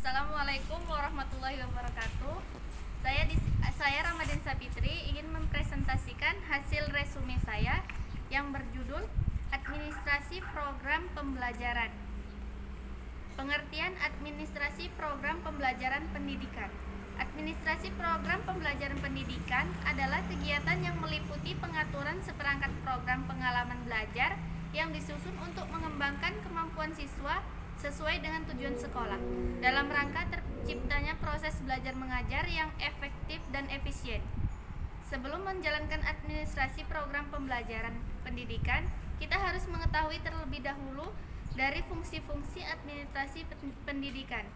Assalamualaikum warahmatullahi wabarakatuh. Saya Ramadhan Sapitri ingin mempresentasikan hasil resume saya yang berjudul Administrasi Program Pembelajaran. Pengertian administrasi program pembelajaran pendidikan. Administrasi program pembelajaran pendidikan adalah kegiatan yang meliputi pengaturan seperangkat program pengalaman belajar yang disusun untuk mengembangkan kemampuan siswa sesuai dengan tujuan sekolah dalam rangka terciptanya proses belajar mengajar yang efektif dan efisien. Sebelum menjalankan administrasi program pembelajaran pendidikan, kita harus mengetahui terlebih dahulu dari fungsi-fungsi administrasi pendidikan.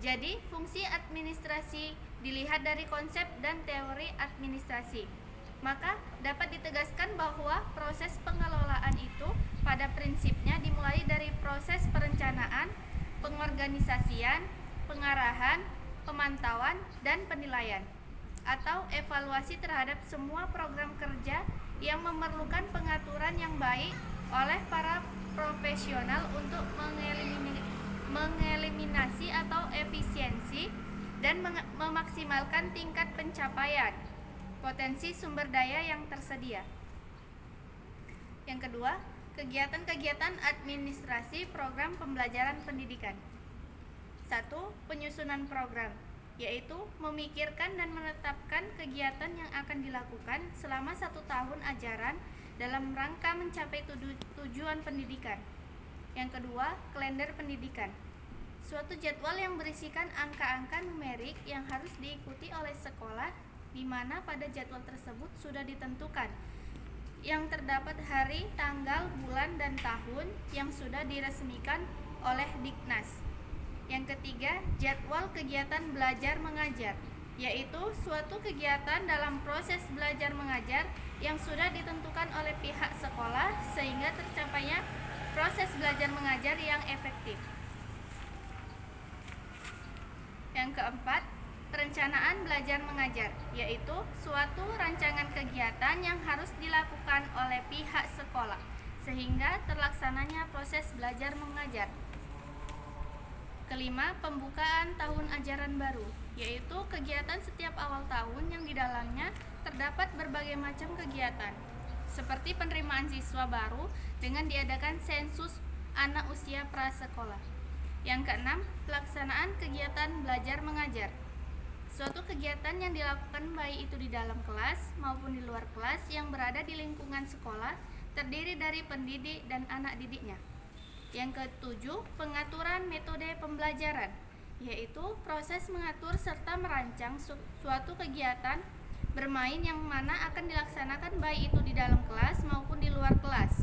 Jadi, fungsi administrasi dilihat dari konsep dan teori administrasi. Maka dapat ditegaskan bahwa proses pengelolaan itu pada prinsipnya dimulai dari proses perencanaan, pengorganisasian, pengarahan, pemantauan, dan penilaian atau evaluasi terhadap semua program kerja yang memerlukan pengaturan yang baik oleh para profesional untuk mengeliminasi atau efisiensi dan memaksimalkan tingkat pencapaian potensi sumber daya yang tersedia. Yang kedua, kegiatan-kegiatan administrasi program pembelajaran pendidikan. 1. Penyusunan program, yaitu memikirkan dan menetapkan kegiatan yang akan dilakukan selama 1 tahun ajaran dalam rangka mencapai tujuan pendidikan. Yang kedua, kalender pendidikan. Suatu jadwal yang berisikan angka-angka numerik yang harus diikuti oleh sekolah di mana pada jadwal tersebut sudah ditentukan yang terdapat hari, tanggal, bulan, dan tahun yang sudah diresmikan oleh Diknas. Yang ketiga, jadwal kegiatan belajar mengajar, yaitu suatu kegiatan dalam proses belajar mengajar yang sudah ditentukan oleh pihak sekolah sehingga tercapainya proses belajar mengajar yang efektif. Yang keempat, perencanaan belajar mengajar, yaitu suatu rancangan kegiatan yang harus dilakukan oleh pihak sekolah sehingga terlaksananya proses belajar mengajar. Kelima, pembukaan tahun ajaran baru, yaitu kegiatan setiap awal tahun yang di dalamnya terdapat berbagai macam kegiatan seperti penerimaan siswa baru dengan diadakan sensus anak usia prasekolah. Yang keenam, pelaksanaan kegiatan belajar mengajar. Suatu kegiatan yang dilakukan baik itu di dalam kelas maupun di luar kelas yang berada di lingkungan sekolah terdiri dari pendidik dan anak didiknya. Yang ketujuh, pengaturan metode pembelajaran, yaitu proses mengatur serta merancang suatu kegiatan bermain yang mana akan dilaksanakan baik itu di dalam kelas maupun di luar kelas.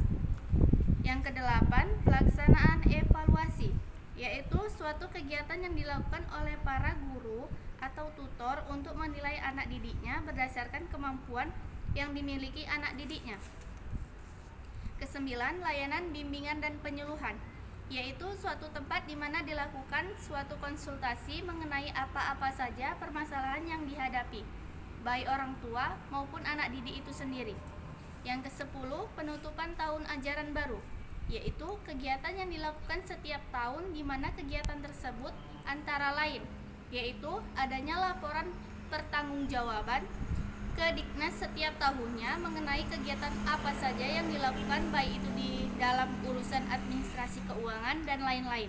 Yang kedelapan, pelaksanaan evaluasi, yaitu suatu kegiatan yang dilakukan oleh para guru atau tutor untuk menilai anak didiknya berdasarkan kemampuan yang dimiliki anak didiknya. Kesembilan, layanan bimbingan dan penyuluhan, yaitu suatu tempat di mana dilakukan suatu konsultasi mengenai apa-apa saja permasalahan yang dihadapi, baik orang tua maupun anak didik itu sendiri. Yang kesepuluh, penutupan tahun ajaran baru, yaitu kegiatan yang dilakukan setiap tahun di mana kegiatan tersebut antara lain yaitu adanya laporan pertanggungjawaban ke Diknas setiap tahunnya mengenai kegiatan apa saja yang dilakukan baik itu di dalam urusan administrasi keuangan dan lain-lain.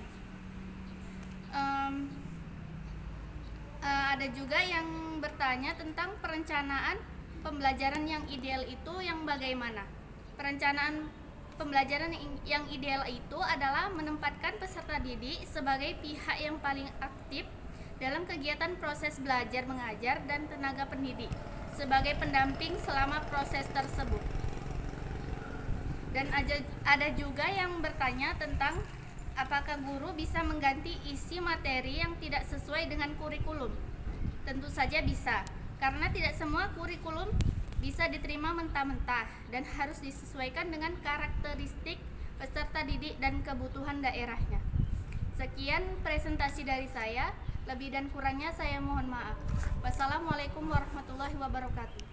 Ada juga yang bertanya tentang perencanaan pembelajaran yang ideal itu yang bagaimana. Perencanaan pembelajaran yang ideal itu adalah menempatkan peserta didik sebagai pihak yang paling aktif dalam kegiatan proses belajar mengajar dan tenaga pendidik sebagai pendamping selama proses tersebut. Dan ada juga yang bertanya tentang apakah guru bisa mengganti isi materi yang tidak sesuai dengan kurikulum. Tentu saja bisa, karena tidak semua kurikulum bisa diterima mentah-mentah dan harus disesuaikan dengan karakteristik peserta didik dan kebutuhan daerahnya. Sekian presentasi dari saya. Lebih dan kurangnya saya mohon maaf. Wassalamualaikum warahmatullahi wabarakatuh.